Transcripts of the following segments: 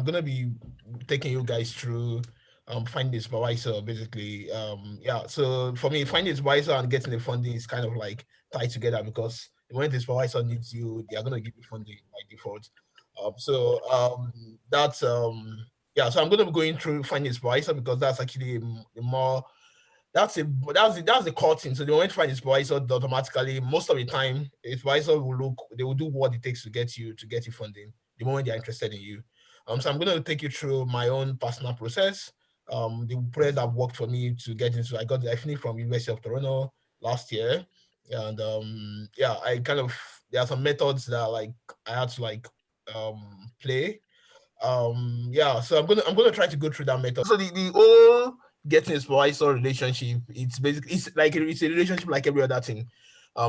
I'm gonna be taking you guys through finding a supervisor basically. Yeah, so for me, finding a supervisor and getting the funding is kind of like tied together because when the supervisor needs you, they are gonna give you funding by default. That's yeah, so I'm gonna be going through finding a supervisor because that's actually a more that's the core thing. So the moment you find a supervisor, automatically most of the time a supervisor will look, they will do what it takes to get you funding the moment they're interested in you. So I'm gonna take you through my own personal process. The process that worked for me to get into, I finished from University of Toronto last year. And yeah, I kind of, there are some methods that like I had to like play. Yeah, so I'm gonna try to go through that method. So the whole getting a supervisor relationship, it's basically, it's like it's a relationship like every other thing.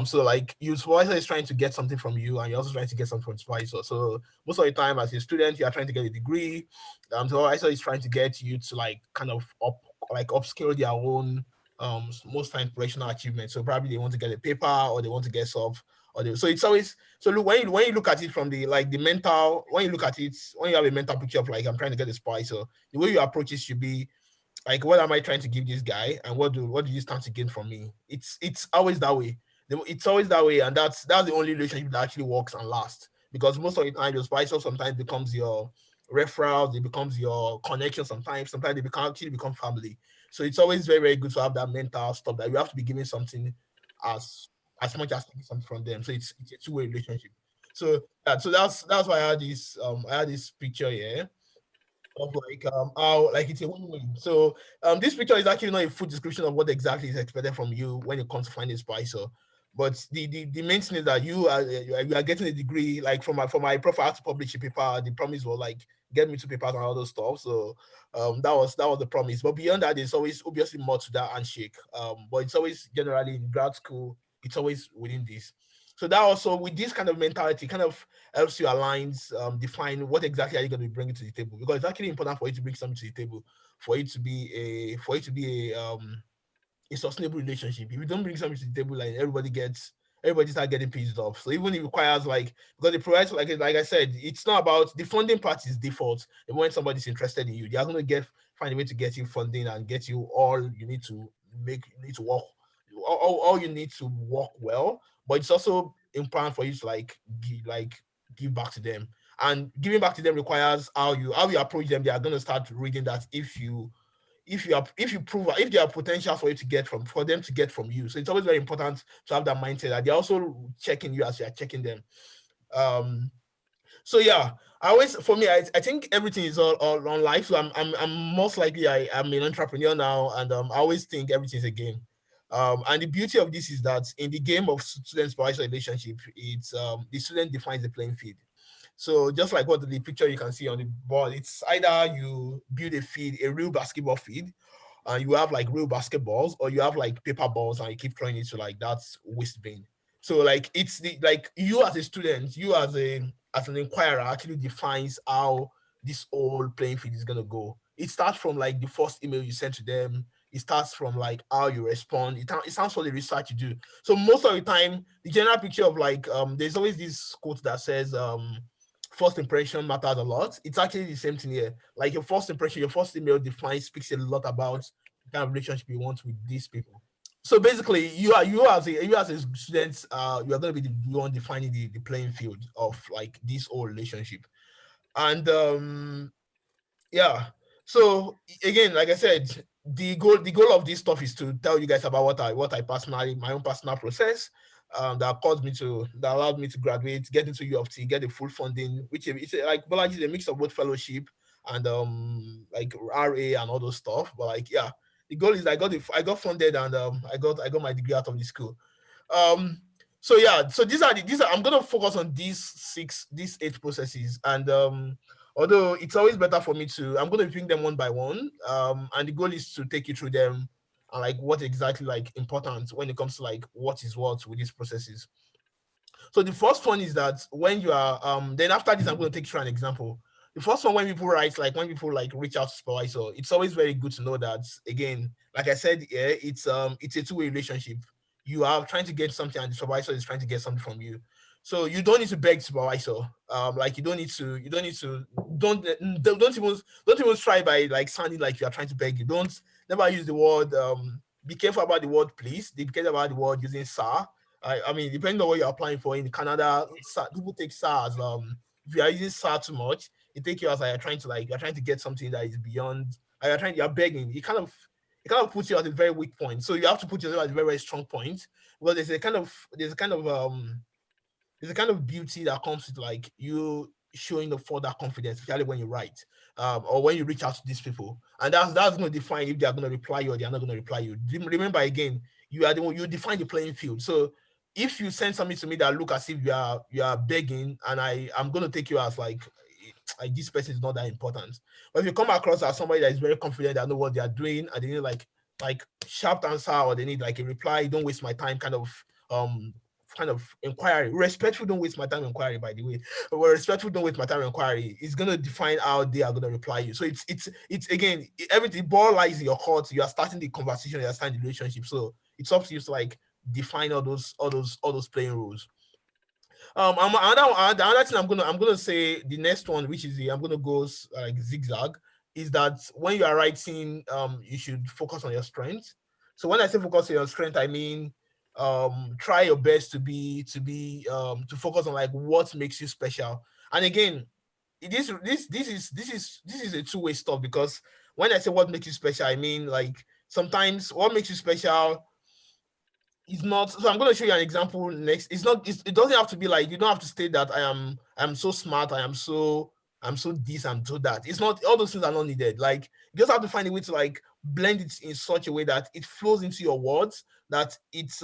So like your supervisor is trying to get something from you and you're also trying to get something from the supervisor. So most of the time as a student you are trying to get a degree. The supervisor is trying to get you to like kind of upskill their own most time professional achievements. So probably they want to get a paper or they want to get sub, or they, so it's always, so look, when you look at it from the like the mental, when you look at it, when you have a mental picture of like I'm trying to get a spy, so the way you approach it should be like, what am I trying to give this guy, and what do you stand to gain from me? It's always that way. It's always that way, and that's the only relationship that actually works and lasts. Because most of the time, your spy sometimes becomes your referral, it becomes your connection. Sometimes they become family. So it's always very very good to have that mental stuff that you have to be giving something as as much as taking something from them. So it's a two-way relationship. So yeah, so that's why I had this picture here of like how like it's a win-win. So this picture is actually not a full description of what exactly is expected from you when it comes to finding a spicer. But the main thing is that you are getting a degree. Like for my profile to publish a paper, the promise was like get me two papers and all those stuff. So that was the promise. But beyond that, there's always obviously more to that handshake. But it's always generally in grad school, it's always within this. So that also with this kind of mentality kind of helps you align, define what exactly are you going to be bringing to the table, because it's actually important for you to bring something to the table for it to be a sustainable relationship. If you don't bring something to the table, like everybody start getting pissed off. So even it requires like, because it provides like I said, it's not about the funding part is default. The moment somebody's interested in you, they are going to find a way to get you funding and get you all you need to make you need to work all you need to work well. But it's also important for you to give back to them. And giving back to them requires how you approach them. They are going to start reading that if you prove if there are potential for you to get from for them to get from you. So it's always very important to have that mindset that they're also checking you as you are checking them. Um so yeah, I always for me I think everything is all on life. So I'm most likely I'm an entrepreneur now, and I always think everything is a game. And the beauty of this is that in the game of student supervisor relationship, it's the student defines the playing field. So just like what the picture you can see on the board, it's either you build a field, a real basketball field, and you have like real basketballs, or you have like paper balls and you keep throwing it to like that's waste bin. So like it's the like you as a student, you as an inquirer actually defines how this whole playing field is gonna go. It starts from like the first email you send to them. It starts from like how you respond. It sounds for the research you do. So most of the time, the general picture of like there's always this quote that says first impression matters a lot. It's actually the same thing here. Like your first impression, your first email defines speaks a lot about the kind of relationship you want with these people. So basically, you as a student, you are going to be the one defining the playing field of like this whole relationship. And yeah, so again, like I said, the goal of this stuff is to tell you guys about what I personally, my own personal process, that allowed me to graduate, get into U of T, get the full funding, which it's like Bolaji is a mix of both fellowship and like RA and all those stuff. But like yeah, the goal is I got funded, and I got my degree out of the school. Um so yeah, so these are I'm gonna focus on these eight processes. And although it's always better for me to, I'm gonna bring them one by one. And the goal is to take you through them and like what exactly like important when it comes to like what is what with these processes. So the first one is that when you are then after this I'm going to take you through an example. The first one, when people write, like when people like reach out to supervisor, it's always very good to know that again, like I said, yeah, it's a two-way relationship. You are trying to get something and the supervisor is trying to get something from you. So you don't need to beg supervisor. Like don't even try by like sounding like you are trying to beg. You don't never use the word be careful about the word please. Be careful about the word using sir. I mean, depending on what you're applying for in Canada, sir, people take sir as if you are using sir too much, it take you as you're trying to get something that is beyond. You're begging. It kind of puts you at a very weak point. So you have to put yourself at a very, very strong point. Because there's a kind of beauty that comes with like you showing the further confidence, especially when you write, or when you reach out to these people, and that's going to define if they are going to reply you or they are not going to reply you. Remember again, you are the one you define the playing field. So if you send something to me that look as if you are begging, and I'm going to take you as like this person is not that important. But if you come across as somebody that is very confident, that know what they are doing, and they need like sharp answer, or they need like a reply, don't waste my time um kind of inquiry. Respectful, don't waste my time inquiry, by the way. But respectful, don't waste my time inquiry is gonna define how they are gonna reply you. So it's again, everything ball lies in your court. You are starting the conversation, you are starting the relationship. So it's up to you to like define all those playing rules. The other thing I'm gonna say, the next one, which is I'm gonna go like zigzag, is that when you are writing, you should focus on your strengths. So when I say focus on your strength, I mean try your best to focus on like what makes you special. And again, this is a two-way stuff, because when I say what makes you special, I mean like sometimes what makes you special it's not. So I'm going to show you an example next. It doesn't have to be like, you don't have to state that I'm so smart, I'm so this, I'm so that. It's not, all those things are not needed. Like you just have to find a way to like blend it in such a way that it flows into your words, that it's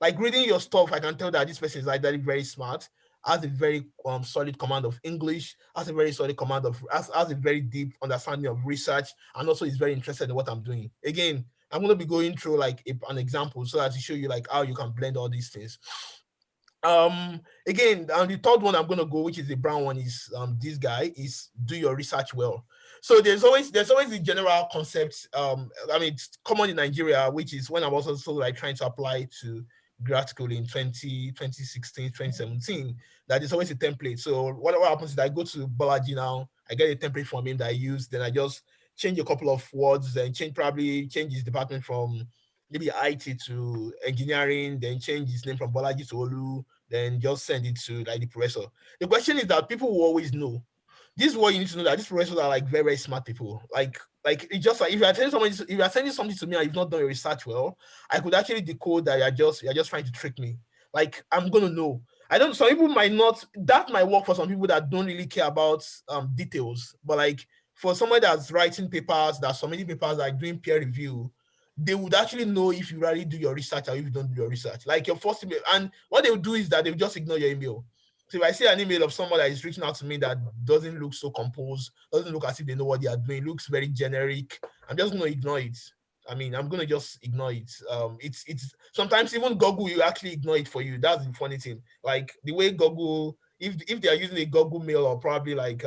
like reading your stuff, I can tell that this person is like very smart, has a very solid command of English, has a very solid command of has a very deep understanding of research, and also is very interested in what I'm doing. Again, I'm going to be going through like an example so that to show you like how you can blend all these things. Again, the third one I'm going to go, which is the brown one, is this guy is do your research well. So there's always the general concept. I mean, it's common in Nigeria, which is when I was also like trying to apply to grad school in 2016, 2017, that there's always a template. So what happens is I go to Balaji now, I get a template from him that I use, then I just change a couple of words, then change his department from maybe IT to engineering, then change his name from Bolaji to Olu, then just send it to like the professor. The question is that people will always know. This is what you need to know, that these professors are like very, very smart people. Like it's just like if you are sending something to me and you've not done your research well, I could actually decode that you're just trying to trick me. Like I'm gonna know. I don't. Some people might not. That might work for some people that don't really care about details. But like for somebody that's writing papers, that's submitting papers, like doing peer review, they would actually know if you really do your research or if you don't do your research. Like your first email, and what they will do is that they will just ignore your email. So if I see an email of someone that is reaching out to me that doesn't look so composed, doesn't look as if they know what they are doing, looks very generic, I'm just gonna ignore it. I mean, I'm gonna just ignore it. It's sometimes even Google will actually ignore it for you. That's the funny thing. Like the way Google, if they are using a Google Mail or probably like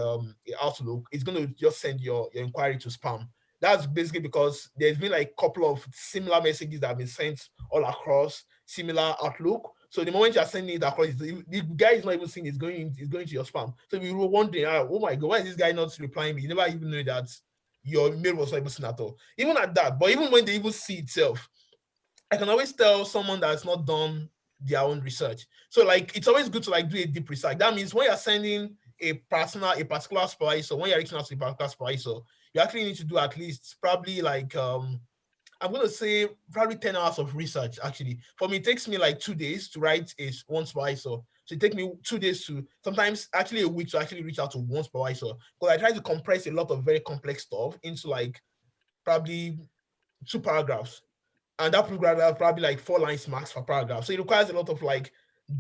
Outlook, it's gonna just send your inquiry to spam. That's basically because there's been like a couple of similar messages that have been sent all across similar Outlook. So the moment you're sending it across, the guy is not even seeing it's going to your spam. So we were wondering, oh my god, why is this guy not replying me? You never even know that your mail was not even seen at all. Even at that, but even when they even see itself, I can always tell someone that's not done their own research. So like it's always good to like do a deep research. That means when you're sending a particular supervisor, when you're reaching out to a particular supervisor, you actually need to do at least probably like I'm gonna say probably 10 hours of research. Actually, for me, it takes me like 2 days to write a one supervisor. So it takes me 2 days to sometimes actually a week to actually reach out to one supervisor, because I try to compress a lot of very complex stuff into like probably two paragraphs, and that paragraph probably like 4 lines max per paragraph. So it requires a lot of like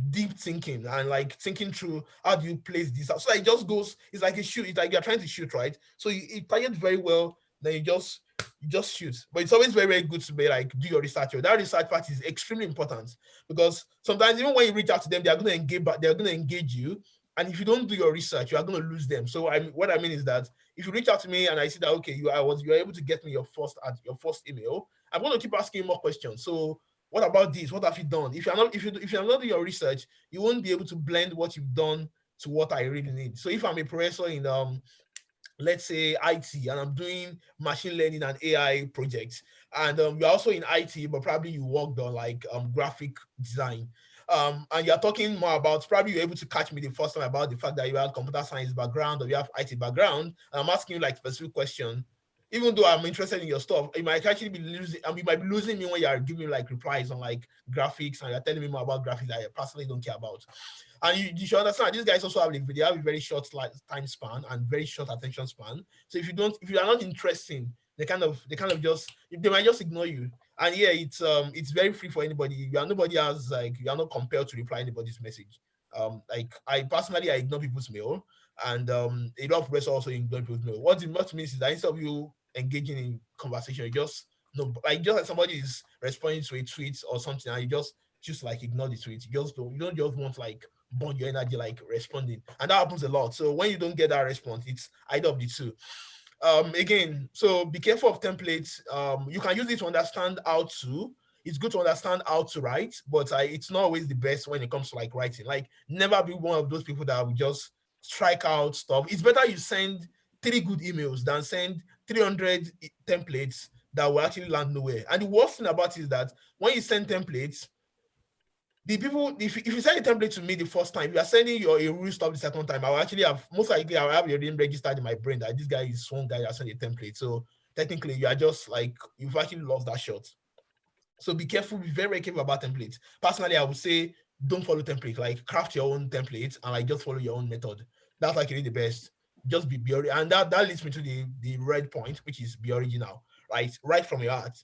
deep thinking and like thinking through how do you place this out. So it just goes, it's like a shoot, it's like you're trying to shoot, right? So it targets very well, then you just shoot. But it's always very, very good to be like do your research. That research part is extremely important, because sometimes even when you reach out to them, they're gonna engage you. And if you don't do your research, you are going to lose them. So what I mean is that if you reach out to me and I see that okay, you are able to get me your first email, I'm going to keep asking more questions. So What about this? What have you done? If you're not doing your research, you won't be able to blend what you've done to what I really need. So if I'm a professor in let's say IT, and I'm doing machine learning and AI projects, and you're also in IT, but probably you worked on like graphic design. And you're talking more about, probably you're able to catch me the first time about the fact that you have computer science background or you have IT background, and I'm asking you like specific question. Even though I'm interested in your stuff, it might actually be losing. I mean, you might be losing me when you're giving me like replies on like graphics and you're telling me more about graphics that I personally don't care about. And you should understand these guys also they have a very short like time span and very short attention span. So if you are not interesting, they kind of just, they might just ignore you. And yeah, it's very free for anybody. You are not compelled to reply anybody's message. Like I ignore people's mail, and a lot of people also ignore people's mail. What it much means is that instead of you engaging in conversation, you just no, like just like somebody is responding to a tweet or something, and you just like ignore the tweet. You don't just want like burn your energy like responding, and that happens a lot. So when you don't get that response, it's either of the two. Again, so be careful of templates. You can use it to understand how to. It's good to understand how to write, but it's not always the best when it comes to like writing. Like, never be one of those people that will just strike out stuff. It's better you send three good emails than send 300 templates that will actually land nowhere. And the worst thing about it is that when you send templates, the people, if you send a template to me the first time, you are sending your a real stuff the second time, I will actually have, most likely I will have your name registered in my brain that this guy is one guy that sent a template. So technically you are just like, you've actually lost that shot. So be careful, be very, very careful about templates. Personally, I would say don't follow templates. Like, craft your own templates and like just follow your own method. That's like really the best. Just be and that leads me to the red point, which is be original, right? Write from your heart.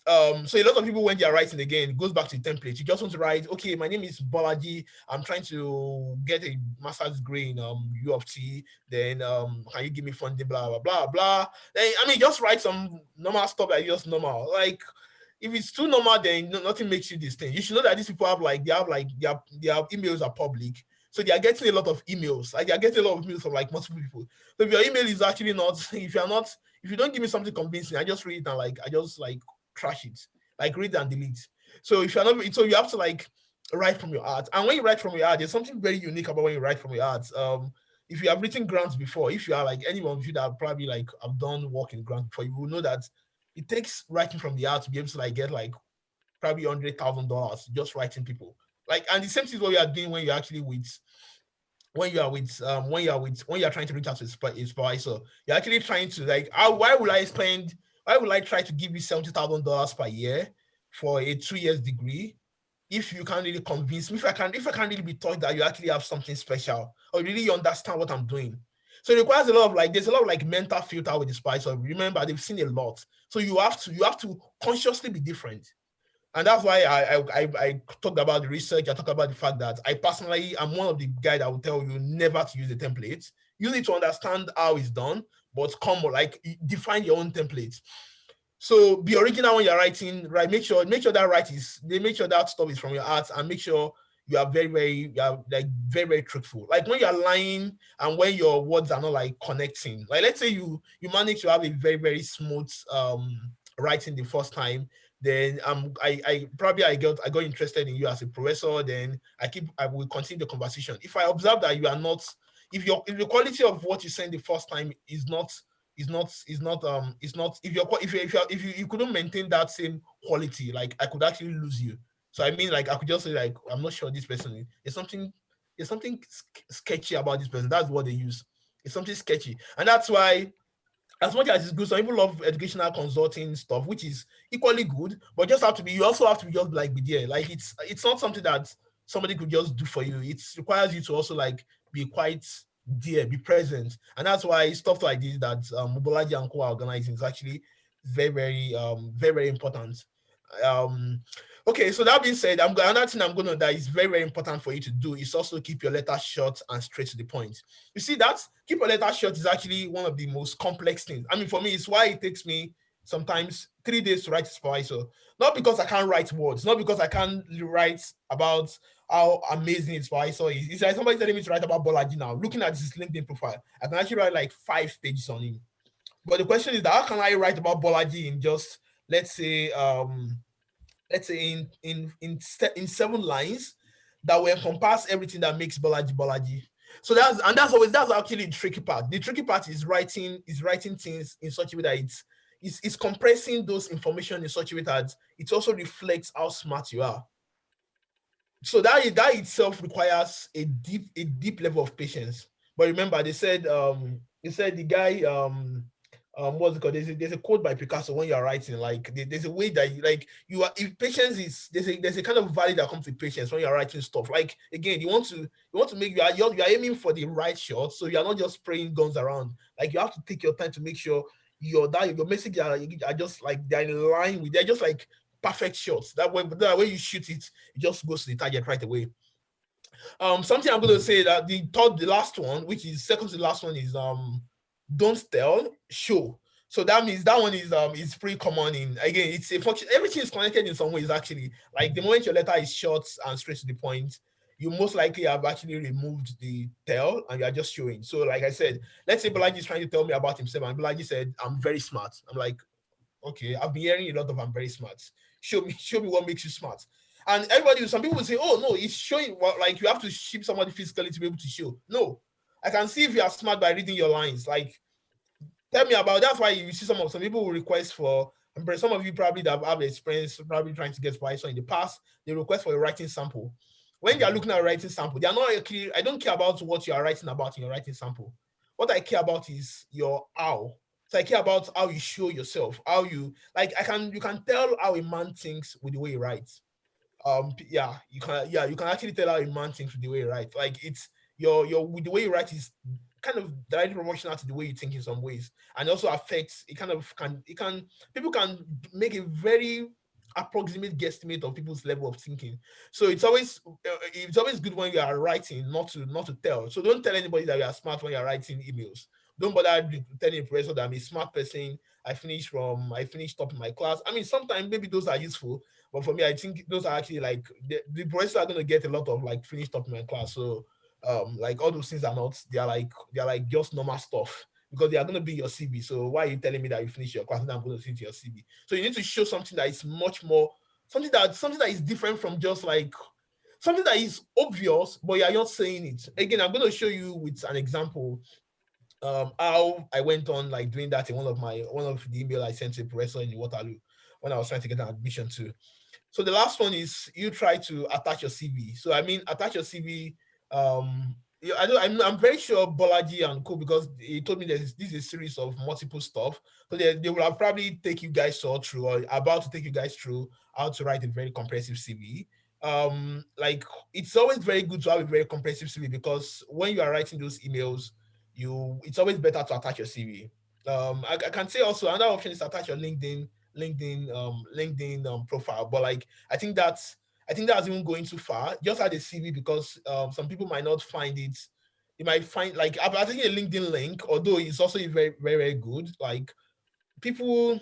So a lot of people, when they are writing, again, it goes back to the template. You just want to write, okay, my name is Bolaji. I'm trying to get a master's degree in U of T. Then can you give me funding? Blah blah blah blah. Then, I mean, just write some normal stuff like just normal. Like, if it's too normal, then nothing makes you this thing. You should know that these people have like their emails are public. So they are getting a lot of emails. Like, they are getting a lot of emails from like multiple people. So if your email is actually not, if you don't give me something convincing, I just read it and like I just like trash it, like read and delete. So if you're not, so you have to like write from your heart. And when you write from your heart, there's something very unique about when you write from your heart. If you have written grants before, if you are like anyone of you that probably like have done work in grants before, you will know that it takes writing from the heart to be able to like get like probably $100,000 just writing people. Like, and the same thing is what you are doing when you're actually with when you're trying to reach out to a supervisor. You're actually trying to like, why would I try to give you $70,000 per year for a 2 years degree if you can't really convince me, if I can't really be taught that you actually have something special or really you understand what I'm doing. So it requires a lot of like, there's a lot of like mental filter with the supervisor. Remember, they've seen a lot. So you have to consciously be different. And that's why I talked about the research. I talked about the fact that I personally am one of the guys that will tell you never to use a template. You need to understand how it's done, but come on, like, define your own template. So be original when you're writing, right? Make sure make sure that stuff is from your heart, and make sure you are like very, very truthful. Like, when you're lying and when your words are not like connecting. Like, let's say you manage to have a very, very smooth writing the first time, then I got interested in you as a professor. Then I will continue the conversation. If I observe that you are not, if the quality of what you send the first time is not if you couldn't maintain that same quality, like, I could actually lose you. So I mean, like, I could just say like, I'm not sure this person is something sketchy about this person. That's what they use. It's something sketchy, and that's why, as much as it's good, some people love educational consulting stuff, which is equally good, but you also have to be just like be there. Like, it's not something that somebody could just do for you. It requires you to also like be quite there, be present. And that's why stuff like this that Mobolaji and Co are organizing is actually very, very very, very important. Um okay, so that being said, another thing that is very, very important for you to do is also keep your letter short and straight to the point. You see, that keep your letter short is actually one of the most complex things. I mean, for me, it's why it takes me sometimes 3 days to write a supervisor. Not because I can't write words, not because I can't write about how amazing his supervisor is. It's like somebody telling me to write about Bolaji now. Looking at his LinkedIn profile, I can actually write like 5 pages on him. But the question is that, how can I write about Bolaji in just, let's say, let's say in 7 lines that will encompass everything that makes Bolaji Bolaji. So that's actually the tricky part. The tricky part is writing things in such a way that it's compressing those information in such a way that it also reflects how smart you are. So that itself requires a deep level of patience. But remember, they said the guy what's it called? There's a quote by Picasso when you're writing, like there's a way that you are if patience is there's a kind of value that comes with patience when you're writing stuff. Like again, you want to make you're aiming for the right shot, so you're not just spraying guns around. Like you have to take your time to make sure your message are just like they're in line with they're just like perfect shots. That way you shoot it, it just goes to the target right away. Something I'm going to say that the last one, which is second to the last one, is don't tell, show. So that means that one is pretty common in again. It's a function. Everything is connected in some ways actually. Like the moment your letter is short and straight to the point, you most likely have actually removed the tell and you are just showing. So like I said, let's say Balaji is trying to tell me about himself and Balaji said, "I'm very smart." I'm like, okay, I've been hearing a lot of "I'm very smart." Show me what makes you smart. And some people will say, "Oh no, it's showing what like you have to ship somebody physically to be able to show." No, I can see if you are smart by reading your lines. Like, tell me about. That's why you see some people will request for. And some of you probably that have experience, probably trying to get Python in the past, they request for a writing sample. When you are looking at a writing sample, they are not actually. I don't care about what you are writing about in your writing sample. What I care about is your how. So I care about how you show yourself, how you like. You can tell how a man thinks with the way he writes. You can actually tell how a man thinks with the way he writes. Like it's your with the way you write is kind of directly proportional to the way you think in some ways, and also affects. It kind of can it can people can make a very approximate guesstimate of people's level of thinking. So it's always good when you are writing not to tell. So don't tell anybody that you are smart when you are writing emails. Don't bother telling a professor that I'm a smart person. I finished top in my class. I mean, sometimes maybe those are useful, but for me, I think those are actually like the professors are gonna get a lot of like finished top in my class. So like all those things are not they're like just normal stuff because they are going to be your CV. So why are you telling me that you finished your class and I'm going to see to your CV? So you need to show something that is much more something that is different from just like something that is obvious, but you are not saying it. Again, I'm going to show you with an example how I went on like doing that in one of the email I sent to a professor in Waterloo when I was trying to get an admission to. So the last one is you try to attach your CV. So I mean, attach your CV. I don't, I'm very sure Bolaji and Co because he told me this is a series of multiple stuff. So they will have probably take you guys all through or about to take you guys through how to write a very comprehensive CV. Like it's always very good to have a very comprehensive CV because when you are writing those emails, it's always better to attach your CV. I can say also another option is attach your LinkedIn profile. But like I think that's even going too far. Just add a CV because some people might not find it. You might find like I think a LinkedIn link, although it's also very very very good. Like people,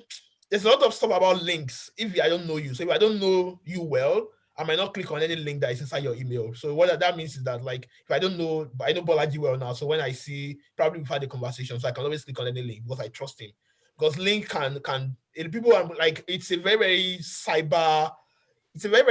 there's a lot of stuff about links. If I don't know you, so if I don't know you well, I might not click on any link that is inside your email. So what that means is that like if I don't know, but I know Bolaji well now, so when I see probably we've had a conversation, so I can always click on any link because I trust him. Because link people are like it's a very very cyber it's a very,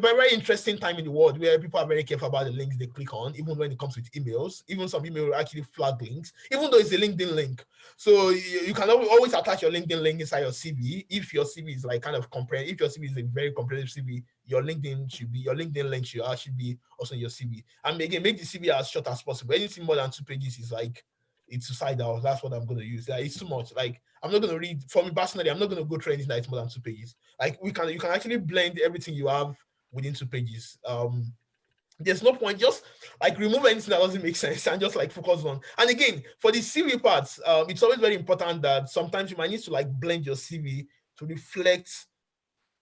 very interesting time in the world where people are very careful about the links they click on, even when it comes with emails. Even some email will actually flag links, even though it's a LinkedIn link. So you can always attach your LinkedIn link inside your CV. If your CV is like kind of if your CV is a very comprehensive CV, your LinkedIn link should actually be also in your CV. And again, make the CV as short as possible. Anything more than 2 pages is like it's suicidal. That's what I'm going to use. Like, it's too much. Like I'm not going to read for me personally. I'm not going to go through anything that's more than 2 pages. Like you can actually blend everything you have within 2 pages. There's no point just like remove anything that doesn't make sense and just like focus on. And again, for the CV parts, it's always very important that sometimes you might need to like blend your CV to reflect.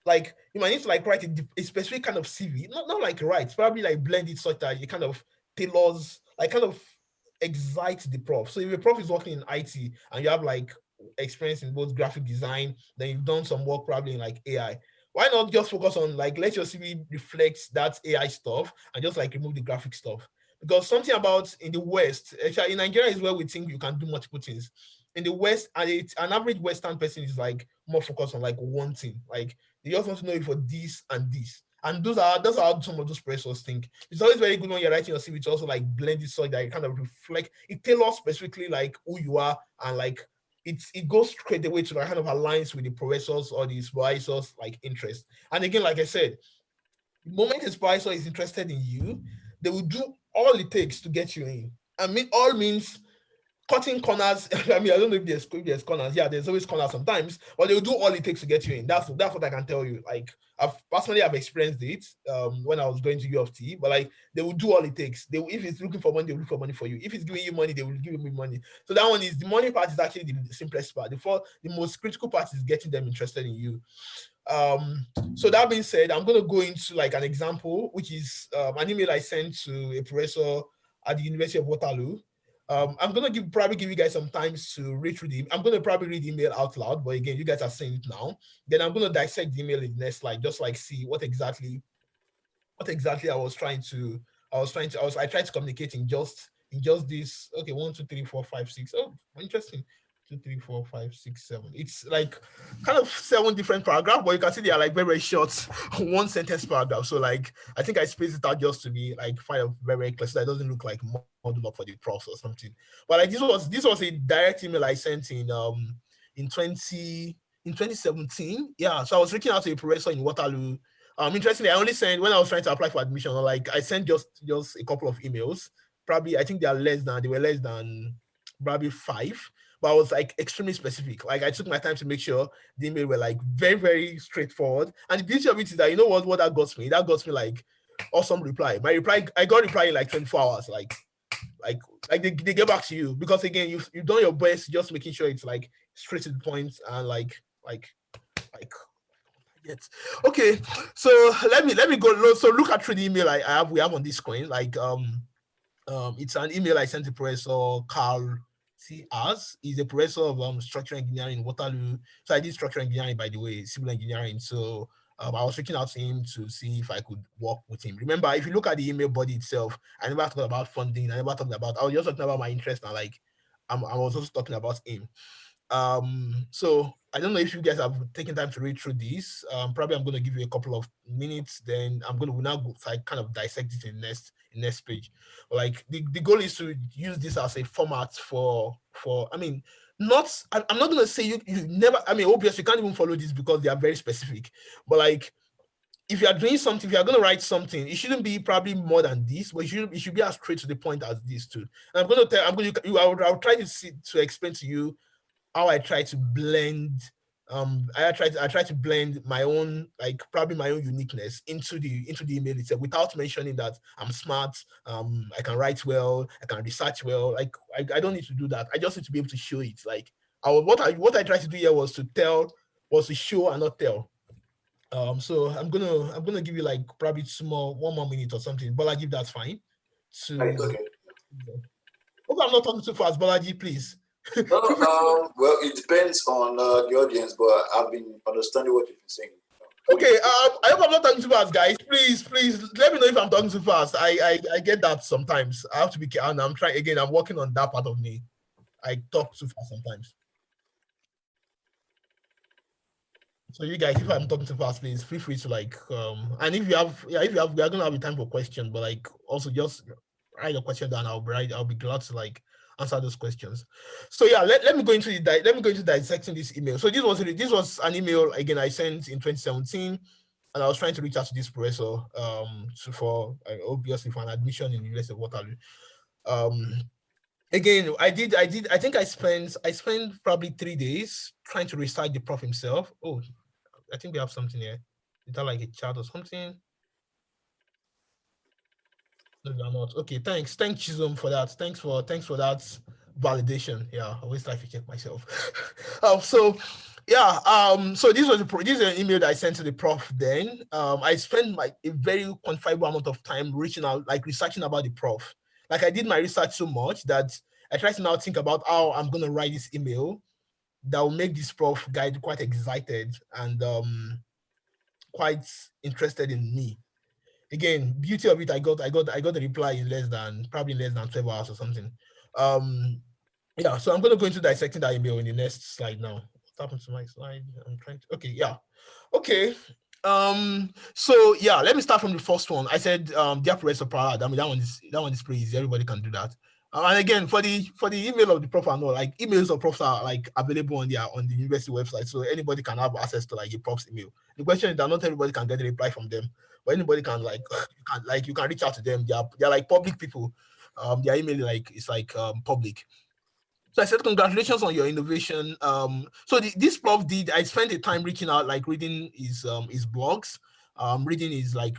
Like you might need to like write a specific kind of CV, not like write, probably like blend it such that you kind of tailors, like kind of excites the prof. So if a prof is working in IT and you have like experience in both graphic design, then you've done some work probably in like AI. Why not just focus on like let your CV reflect that AI stuff and just like remove the graphic stuff? Because something about in the West, actually in Nigeria is where we think you can do multiple things. In the West, an average Western person is like more focused on like one thing. Like They just want to know you for this and this. And that's how some of those professors think. It's always very good when you're writing your CV to also like blend it so that it kind of reflect, it tailors specifically like who you are, and like it goes straight away to like kind of aligns with the professors or the supervisors like interest. And again, like I said, the moment a supervisor is interested in you, they will do all it takes to get you in. I mean, all means cutting corners. I mean, I don't know if there's corners. Yeah, there's always corners sometimes, but they'll do all it takes to get you in. That's what I can tell you. Like I've experienced it when I was going to U of T, but like they will do all it takes. If it's looking for money, they will look for money for you. If it's giving you money, they will give you money. So that one is the money part is actually the simplest part. The most critical part is getting them interested in you. So that being said, I'm going to go into like an example, which is an email I sent to a professor at the University of Waterloo. I'm gonna probably give you guys some time to read through I'm gonna probably read the email out loud, but again, you guys are seeing it now. Then I'm gonna dissect the email in the next slide, just like see what exactly I tried to communicate in just this. Okay, 1, 2, 3, 4, 5, 6. Oh, interesting. 2, 3, 4, 5, 6, 7. It's like kind of 7 different paragraphs, but you can see they are like very, very short, one sentence paragraph. So like I think I spaced it out just to be like very, very clear, so that it doesn't look like modeled up for the profs or something. But like this was a direct email I sent in 2017. Yeah, so I was reaching out to a professor in Waterloo. Interestingly, I only sent when I was trying to apply for admission, like I sent just a couple of emails. Probably I think they were less than probably 5. But I was like extremely specific. Like I took my time to make sure the email were like very, very straightforward. And the beauty of it is that, you know what that got me? That got me like awesome reply. I got reply in like 24 hours. Like they get back to you, because again, you've done your best, just making sure it's like straight to the point and like yes. Okay, so let me go. So look at through the email we have on this screen. Like it's an email I sent to Professor Carl C. He's a professor of structural engineering in Waterloo. So I did structural engineering, by the way, civil engineering. So I was reaching out to him to see if I could work with him. Remember, if you look at the email body itself, I never talked about funding. I was just talking about my interest, and like I was also talking about him. So I don't know if you guys have taken time to read through this. Probably I'm going to give you a couple of minutes, then we'll now go, like, kind of dissect it in next page. Like the goal is to use this as a format for I mean, I'm not going to say you never, I mean, obviously you can't even follow this because they are very specific, but like if you are doing something, if you are going to write something, it shouldn't be probably more than this, but it should be as straight to the point as this too. And I'll try to explain to you how I try to blend. I try to blend my own, like probably my own uniqueness into the email itself, without mentioning that I'm smart, I can write well, I can research well. Like I don't need to do that. I just need to be able to show it. Like what I tried to do here was to show and not tell. So I'm gonna give you like probably 1 more minute or something. Bolaji, that's fine. It's okay. Hope I'm not talking too fast, Bolaji, please. No, well, it depends on the audience, but I've been understanding what you've been saying. Okay, I hope I'm not talking too fast, guys. Please, let me know if I'm talking too fast. I get that sometimes. I have to be careful. I'm trying again. I'm working on that part of me. I talk too fast sometimes. So you guys, if I'm talking too fast, please feel free to like and if you have, we are gonna have a time for questions, but like also just write your question down. I'll be glad to like answer those questions. So yeah, let me go into dissecting this email. So this was an email again I sent in 2017, and I was trying to reach out to this professor obviously for an admission in the University of Waterloo. Again, I think I spent probably 3 days trying to recite the prof himself. Oh, I think we have something here. Is that like a chat or something? No, they're not. Okay, thanks Chisholm for that. Thanks for that validation. Yeah, I always like to check myself. So this is an email that I sent to the prof then. I spent like a very quantifiable amount of time reaching out, like researching about the prof. Like I did my research so much that I try to now think about how I'm gonna write this email that will make this prof guy quite excited and quite interested in me. Again, beauty of it, I got a reply in less than 12 hours or something. Yeah, so I'm gonna go into dissecting that email in the next slide now. happened to my slide? I'm trying to. Okay, yeah. Okay. So yeah, let me start from the first one. I said the apparatus of power. I mean that one is pretty easy. Everybody can do that. And again, for the email of the prof and all, like emails of profs are like available on the university website, so anybody can have access to like a prof's email. The question is that not everybody can get a reply from them, but anybody can like you can reach out to them. They're like public people. Their email like is like public. So I said, congratulations on your innovation. So this prof did. I spent the time reaching out, like reading his blogs, reading his like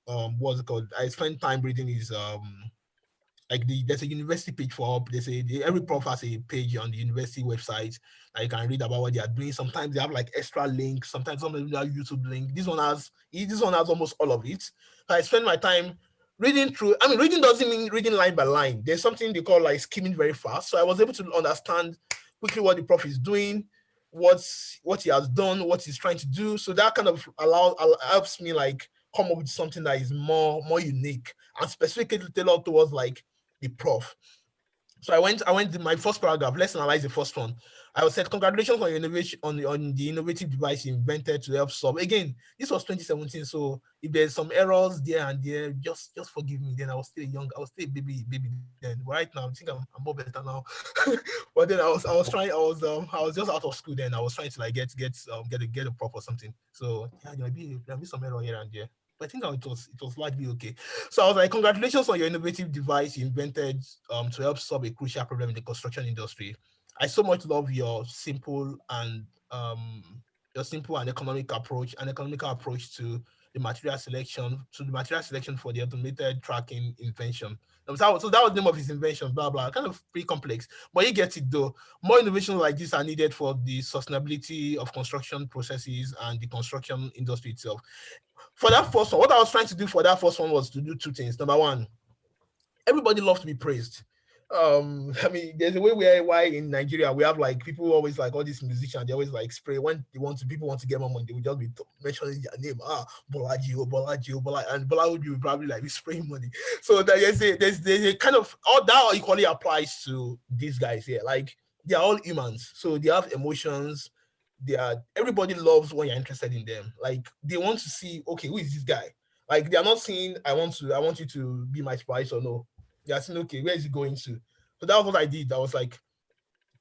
what's it called? I spent time reading his like there's a university page for up. Every prof has a page on the university website that you can read about what they are doing. Sometimes they have like extra links. Sometimes some of them have YouTube link. This one has almost all of it. So I spend my time reading through. I mean, reading doesn't mean reading line by line. There's something they call like skimming very fast. So I was able to understand quickly what the prof is doing, what he has done, what he's trying to do. So that kind of helps me like come up with something that is more unique and specifically tailored towards like the prof. So I went to my first paragraph. Let's analyze the first one. I said, congratulations on your innovation on the innovative device you invented to help solve. Again, this was 2017. So if there's some errors there and there, just forgive me. Then I was still young, I was still a baby then. Right now, I think I'm more better now. But then I was just out of school then. I was trying to like get a prof or something. So yeah, there'll be some error here and there. But I think it was largely okay. So I was like, congratulations on your innovative device you invented to help solve a crucial problem in the construction industry. I so much love your simple and economical approach to the material selection for the automated tracking invention. So that was the name of his invention, blah blah. Kind of pretty complex, but you get it though. More innovations like this are needed for the sustainability of construction processes and the construction industry itself. For that first one, what I was trying to do for that first one was to do two things. Number one, everybody loves to be praised. I mean, there's a way why in Nigeria we have like people always like all these musicians, they always like spray when people want to get more money, they will just be mentioning their name. Bolaji, Bolaji, Bolaji, and Bola would be probably like be spraying money. So that there's a kind of all that equally applies to these guys here. Like they are all humans, so they have emotions. Everybody loves when you're interested in them. Like they want to see, okay, who is this guy? Like they are not saying, I want you to be my spice or no. They are saying, okay, where is he going to? So that was what I did. I was like,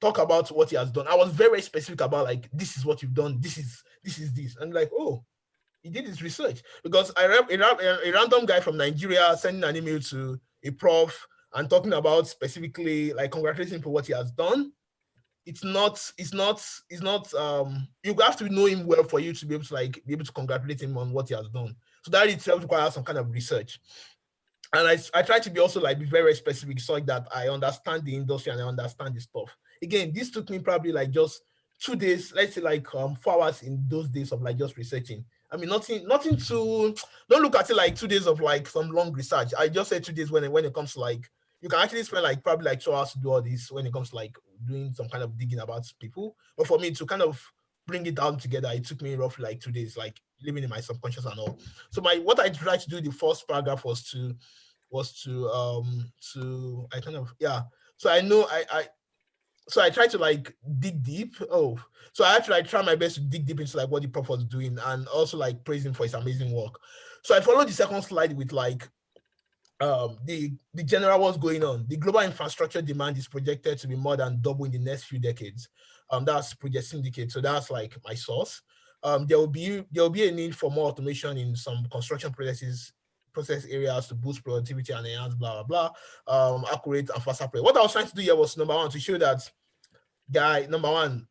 talk about what he has done. I was very specific about like, this is what you've done. This is this. And like, oh, he did his research because a random guy from Nigeria sending an email to a prof and talking about specifically like congratulating for what he has done. It's not you have to know him well for you to be able to congratulate him on what he has done. So that itself requires some kind of research. And I try to be also like be very specific so that I understand the industry and I understand the stuff. Again, this took me probably like just 2 days, let's say like 4 hours in those days of like just researching. I mean, nothing to don't look at it like 2 days of like some long research. I just said 2 days when it comes to like you can actually spend like probably like 2 hours to do all this when it comes to like doing some kind of digging about people. But for me to kind of bring it down together, it took me roughly like 2 days, like living in my subconscious and all. So what I tried to do the first paragraph was to I kind of yeah. So I know so I tried to like dig deep. Oh, so I actually like try my best to dig deep into like what the prof was doing and also like praise him for his amazing work. So I followed the second slide with like the general what's going on. The global infrastructure demand is projected to be more than double in the next few decades. That's Project Syndicate. So that's like my source. There will be a need for more automation in some construction process areas to boost productivity and enhance blah blah blah. Accurate and faster play. What I was trying to do here was number one to show that guy number one,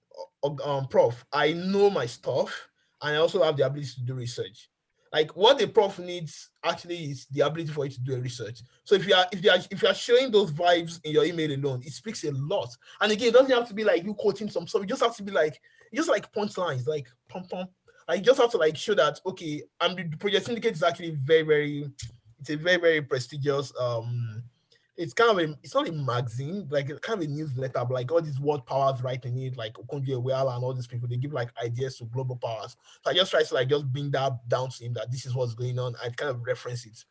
prof, I know my stuff and I also have the ability to do research. Like what the prof needs actually is the ability for you to do a research. So if you are showing those vibes in your email alone, it speaks a lot. And again, it doesn't have to be like you quoting some stuff. It just has to be like just like punchlines, like pom pom. Like you just have to like show that okay, and the Project Syndicate is actually it's a very very prestigious it's not a magazine, like it's kind of a newsletter, but like all these world powers writing it, like Okonjo Iweala and all these people, they give like ideas to global powers. So I just try to like just bring that down to him that this is what's going on. I kind of reference it.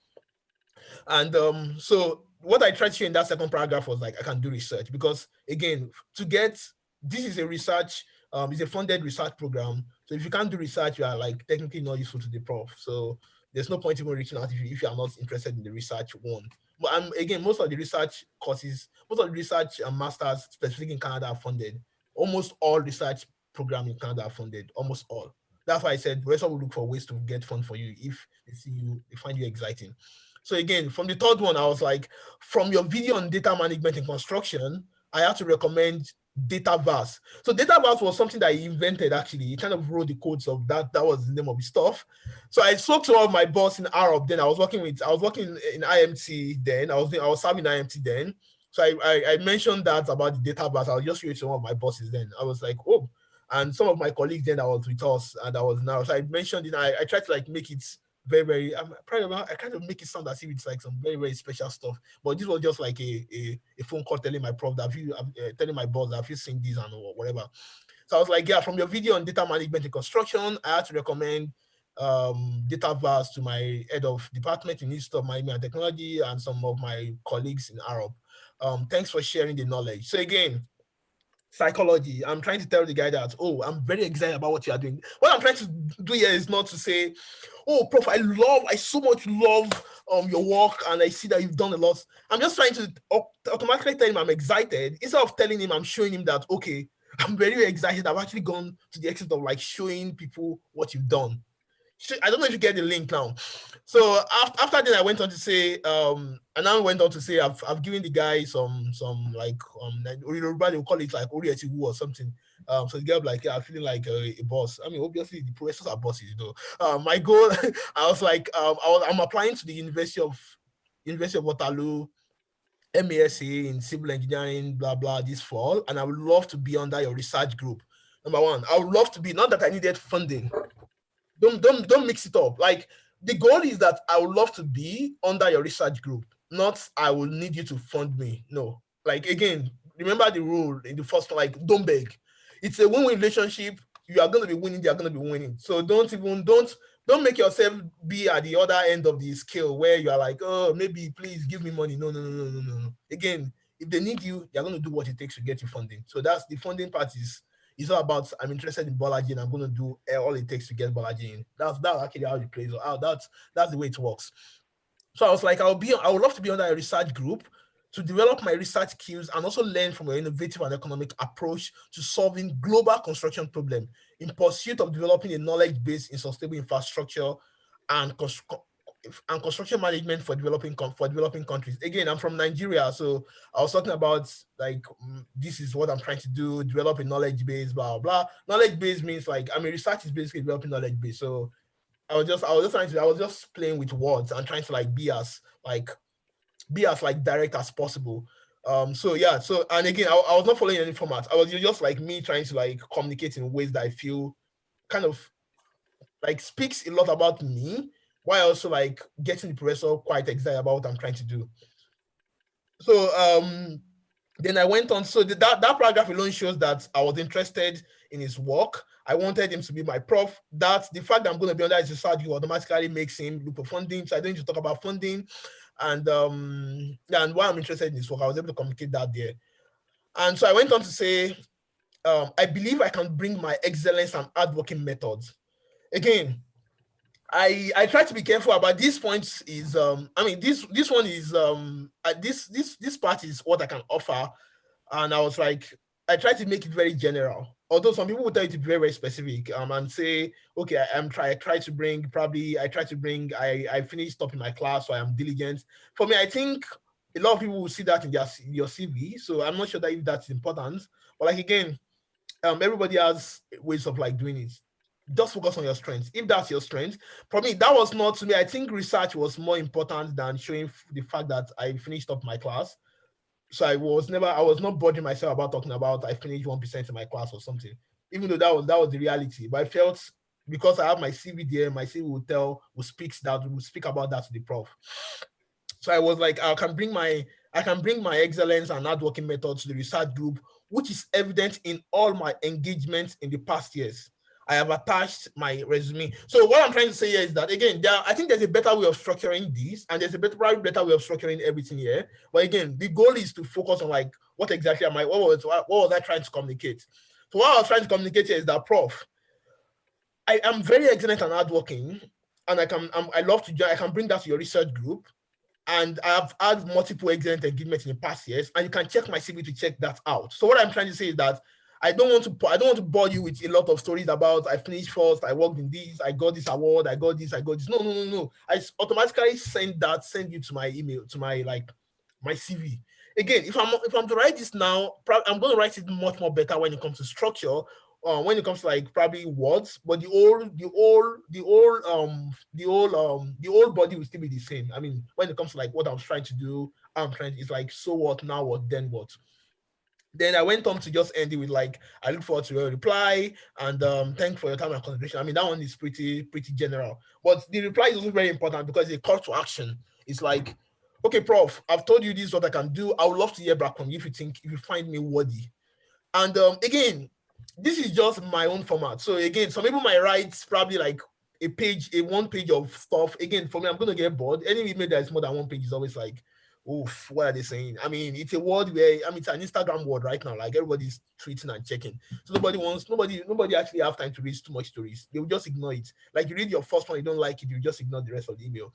And so what I tried to show in that second paragraph was like I can do research because again, to get this is a research, it's a funded research program. So if you can't do research, you are like technically not useful to the prof. So there's no point even reaching out if you are not interested in the research one. But again, most of the research courses, most of the research masters, specifically in Canada, are funded. Almost all research programs in Canada are funded. Almost all. That's why I said Resa will look for ways to get fund for you if they see you, they find you exciting. So again, from the third one, I was like, from your video on data management and construction, I have to recommend Dataverse. So Dataverse was something that he invented actually. He kind of wrote the codes of that. That was the name of his stuff. So I spoke to all my boss in Arab. Then I was working in IMT then. I was serving IMT then. So I mentioned that about the Dataverse. I was just showing to one of my bosses then. I was like, oh, and some of my colleagues then that was with us and that was now. So I mentioned it. I tried to like make it very, very, I'm proud of. I kind of make it sound as if it's like some very, very special stuff. But this was just like a phone call telling my prof that telling my boss that if you seen this and whatever. So I was like, yeah, from your video on data management and construction, I had to recommend Dataverse to my head of department in Institute of Management and Technology and some of my colleagues in Arab. Thanks for sharing the knowledge. So again, psychology. I'm trying to tell the guy that, oh, I'm very excited about what you are doing. What I'm trying to do here is not to say, oh, prof, I so much love your work and I see that you've done a lot. I'm just trying to automatically tell him I'm excited instead of telling him, I'm showing him that, okay, I'm very excited. I've actually gone to the extent of like showing people what you've done. I don't know if you get the link now. So after that, I went on to say, and I went on to say, I've given the guy some like everybody will call it like Orietiwu or something. So the guy was like, yeah, I'm feeling like a boss. I mean, obviously the professors are bosses, though. My goal, I was like, I'm applying to the University of Waterloo, MASA in civil engineering, blah blah, this fall, and I would love to be under your research group. Number one, I would love to be, not that I needed funding. Don't mix it up. Like the goal is that I would love to be under your research group, not I will need you to fund me. No. Like again, remember the rule in the first one, like don't beg. It's a win-win relationship. You are gonna be winning, they are gonna be winning. So don't make yourself be at the other end of the scale where you are like, oh, maybe please give me money. No. Again, if they need you, they're gonna do what it takes to get you funding. So that's the funding part is. It's all about I'm interested in Bolaji and I'm going to do all it takes to get Bolaji in. That's actually how it plays out. That's the way it works. So I was like, I would love to be under a research group to develop my research skills and also learn from an innovative and economic approach to solving global construction problem in pursuit of developing a knowledge base in sustainable infrastructure and construction management for developing countries. Again, I'm from Nigeria, so I was talking about like this is what I'm trying to do: develop a knowledge base, blah blah. Knowledge base means like research is basically developing knowledge base. So I was just playing with words and trying to like be as direct as possible. So yeah, and again, I was not following any format. I was just like me trying to like communicate in ways that I feel kind of like speaks a lot about me, while also like getting the professor quite excited about what I'm trying to do. So then I went on. So that paragraph alone shows that I was interested in his work. I wanted him to be my prof. That the fact that I'm going to be under his research automatically makes him look for funding. So I don't need to talk about funding. And and why I'm interested in his work, I was able to communicate that there. And so I went on to say, I believe I can bring my excellence and hardworking methods. Again, I try to be careful about these points. Is this one is this part is what I can offer, and I was like, I try to make it very general. Although some people will tell you to be very, very specific, and say, okay, I try to bring I finished up in my class, so I am diligent. For me, I think a lot of people will see that in your CV. So I'm not sure that if that's important. But like again, everybody has ways of like doing it. Just focus on your strengths. If that's your strength, for me, that was not to me. I think research was more important than showing the fact that I finished up my class. So I was not bothering myself about talking about I finished 1% in my class or something, even though that was the reality. But I felt because I have my CV there, my CV will speak about that to the prof. So I was like, I can bring my excellence and hardworking methods to the research group, which is evident in all my engagements in the past years. I have attached my resume. So what I'm trying to say here is that, again, I think there's a better way of structuring this, and there's a better way of structuring everything here. But again, the goal is to focus on like what exactly am I? What was I trying to communicate? So what I was trying to communicate here is that, Prof, I am very excellent and hardworking, and I love to join. I can bring that to your research group, and I have had multiple excellent engagements in the past years, and you can check my CV to check that out. So what I'm trying to say is that I don't want to bore you with a lot of stories about I finished first, I worked in this, I got this award, I got this. No, no, no, no. I automatically send you to my email, to my my CV. Again, if I'm to write this now, I'm going to write it much more better when it comes to structure, when it comes to like probably words, but the old body will still be the same. I mean, when it comes to like what I was trying to do, it's like, so what, now what, then what. Then I went on to just end it with like, I look forward to your reply, and thanks for your time and consideration. I mean, that one is pretty general, but the reply is also very important because it's a call to action. It's like, okay, Prof, I've told you this is what I can do. I would love to hear back from you if you find me worthy. And again, this is just my own format. So again, some people might write probably like a 1 page of stuff. Again, for me, I'm going to get bored. Any email that is more than 1 page is always like, oof, what are they saying? I mean, it's a word where, I mean, it's an Instagram word right now. Like, everybody's tweeting and checking. So nobody actually have time to read too much stories. They will just ignore it. Like, you read your first one, you don't like it, you just ignore the rest of the email.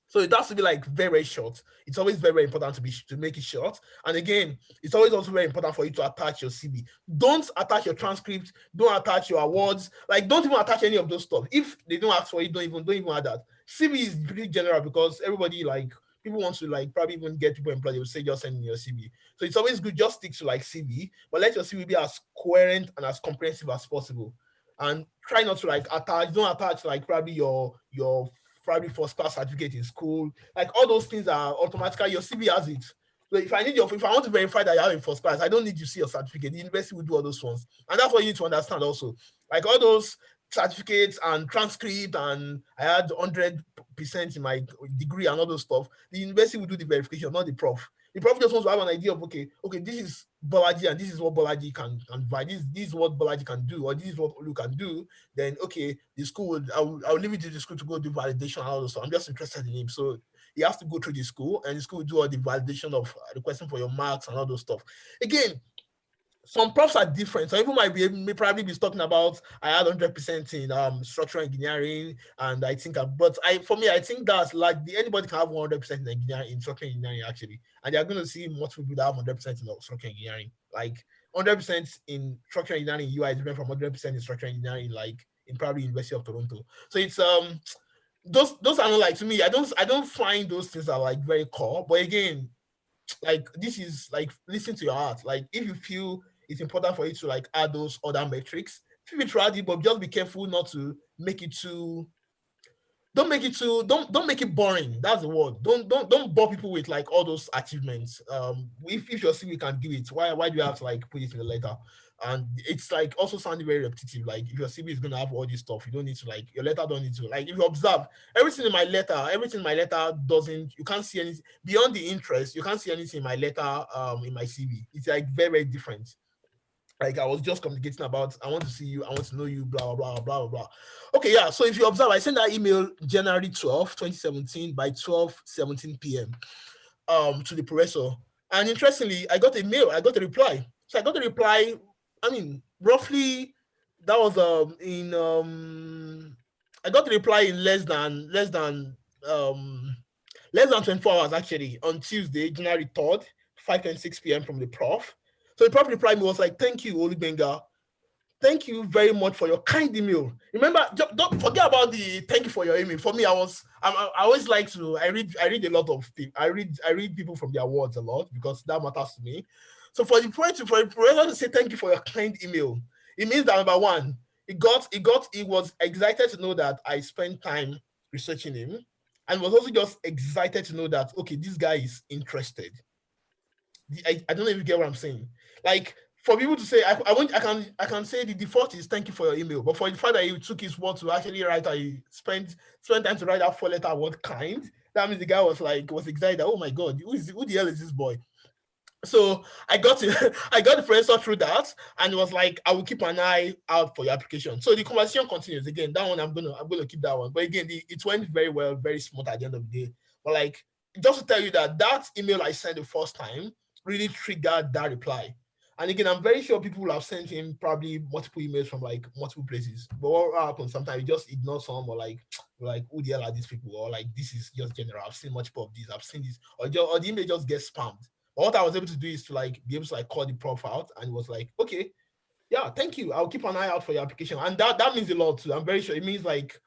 So it has to be like very, very short. It's always very, very important to make it short. And again, it's always also very important for you to attach your CV. Don't attach your transcript. Don't attach your awards. Like, don't even attach any of those stuff. If they don't ask for it, don't even add that. CV is pretty general because everybody, like, people want to like probably even get people employed. They will say just send in your CV. So it's always good, just stick to like CV, but let your CV be as coherent and as comprehensive as possible. And try not to like don't attach like probably your probably first class certificate in school. Like, all those things are automatically, your CV has it. So if I want to verify that you have a first class, I don't need to see your certificate. The university will do all those ones. And that's what you need to understand also. Like, all those certificates and transcript, and I had 100% in my degree and all those stuff, the university will do the verification, not the prof. The prof just wants to have an idea of, okay, this is Bolaji, and this is what Bolaji can provide. This is what Bolaji can do, or this is what Olu can do. Then, okay, the school, I'll leave it to the school to go do validation and all those stuff. I'm just interested in him. So he has to go through the school, and the school will do all the validation of the question for your marks and all those stuff. Again, some profs are different. Some people may probably be talking about I had 100% in structural engineering, and I think, for me, I think that's like anybody can have 100% in engineering, in structural engineering actually, and they're going to see multiple people that have 100% in structural engineering. Like, 100% in structural engineering UI is different from 100% in structural engineering like in probably University of Toronto. So it's those are not like, to me, I don't find those things are like very core. But again, like, this is like, listen to your heart. Like, if you feel it's important for you to like add those other metrics, feel free to add it, but just be careful not to make it too don't make it boring. That's the word. Don't bore people with like all those achievements. If your CV can give it, why do you have to like put it in the letter? And it's like also sounding very repetitive. Like, if your CV is gonna have all this stuff, you don't need to, like, your letter don't need to, like, if you observe everything in my letter doesn't, you can't see anything beyond the interest. You can't see anything in my letter, in my CV. It's like very, very different. Like, I was just communicating about, I want to see you, I want to know you, blah, blah, blah, blah, blah. Okay, yeah. So if you observe, I sent that email January 12th, 2017 by 12:17 p.m. To the professor. And interestingly, I got a reply. So I got a reply, I mean, roughly, that was I got the reply in less than 24 hours actually, on Tuesday, January 3rd, 5:26 p.m. from the prof. So the prof replied me, was like, thank you, Olubenga. Thank you very much for your kind email. Remember, don't forget about the thank you for your email. For me, I always like to, I read a lot of people. I read people from their words a lot because that matters to me. So for the professor to say thank you for your kind email, it means that, number one, he was excited to know that I spent time researching him, and was also just excited to know that, okay, this guy is interested. I don't know if you get what I'm saying. Like, for people to say, I can say the default is thank you for your email, but for the fact that he took his word to actually write, he spent time to write that 4-letter word kind, that means the guy was excited. Oh my god, who the hell is this boy? So I got the professor through that, and it was like, I will keep an eye out for your application. So the conversation continues. Again, that one I'm gonna keep that one. But again, it went very well, very smooth at the end of the day. But like, just to tell you that email I sent the first time really triggered that reply. And again, I'm very sure people will have sent him probably multiple emails from like multiple places. But what happens sometimes, you just ignore some, or like, who the hell are these people? Or like, this is just general. I've seen multiple of these. I've seen this, or the email just gets spammed. But what I was able to do is to like be able to like call the prof out, and it was like, okay, yeah, thank you. I'll keep an eye out for your application, and that means a lot too. I'm very sure it means like,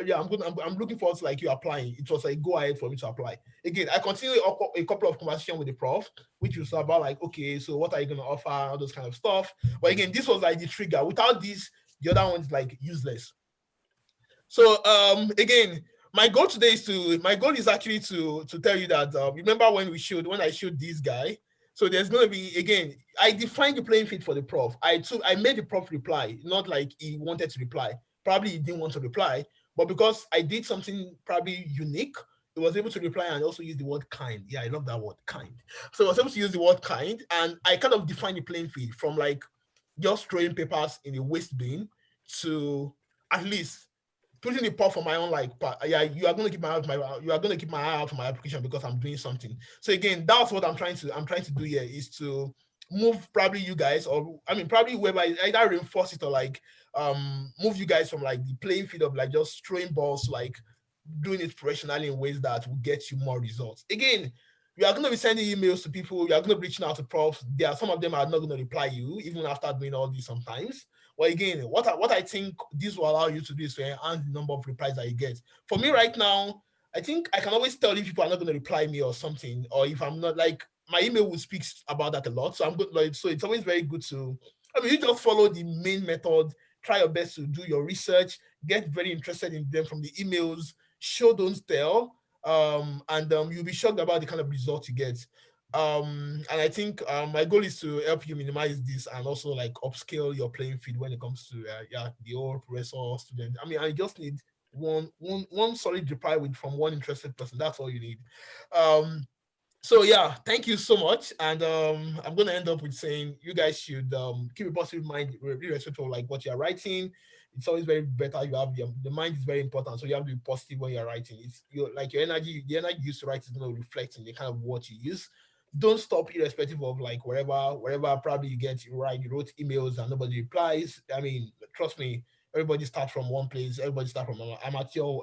yeah, I'm looking forward to like you applying. It was like go ahead for me to apply. Again, I continue a couple of conversation with the prof, which was about like, okay, so what are you gonna offer, all those kind of stuff. But again, this was like the trigger. Without this, the other one's like useless. So again, my goal is actually to tell you that remember when I showed this guy. So there's gonna be, again, I defined the playing field for the prof. I made the prof reply, not like he wanted to reply. Probably he didn't want to reply, but because I did something probably unique, he was able to reply and also use the word kind. Yeah, I love that word, kind. So I was able to use the word kind, and I kind of defined the playing field from like just throwing papers in a waste bin to at least putting the pot for my own like yeah, you are going to keep my eye out for my application because I'm doing something. So again, that's what I'm trying to do here, is to move probably you guys, or I mean probably whoever, either reinforce it or like move you guys from like the playing field of like just throwing balls to like doing it professionally in ways that will get you more results. Again, you are going to be sending emails to people, you are going to be reaching out to profs. There are some of them are not going to reply you even after doing all this sometimes. But again, what I think this will allow you to do is to enhance the number of replies that you get. For me right now, I think I can always tell if people are not going to reply me or something, or if I'm not, like, my email will speak about that a lot. So I'm good. Like, so it's always very good to, I mean, you just follow the main method, try your best to do your research, get very interested in them from the emails, show, don't tell, and you'll be shocked about the kind of results you get. And I think my goal is to help you minimize this and also like upscale your playing field when it comes to yeah, the old professor student. I mean, I just need one solid reply with from one interested person. That's all you need. um so yeah, thank you so much. And I'm gonna end up with saying you guys should keep a positive mind, irrespective of like what you're writing. It's always very better. You have the mind is very important, so you have to be positive when you're writing. It's your like your energy, the energy you used to write is gonna reflect in the kind of what you use. Don't stop, irrespective of like wherever probably you get you right. You wrote emails and nobody replies. I mean, trust me, everybody start from one place. Everybody start from amateur.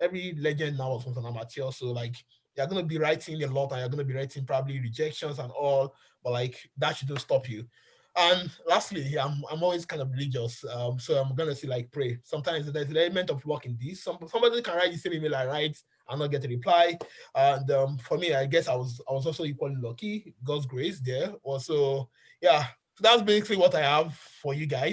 Every legend now was an amateur. So like you're gonna be writing a lot and you're gonna be writing probably rejections and all, but like that shouldn't stop you. And lastly, yeah, I'm always kind of religious. So I'm gonna say like pray. Sometimes there's an element of luck in this. Somebody can write the same email I write and not get a reply. And for me, I guess I was also equally lucky. God's grace there. Also, yeah. So that's basically what I have for you guys.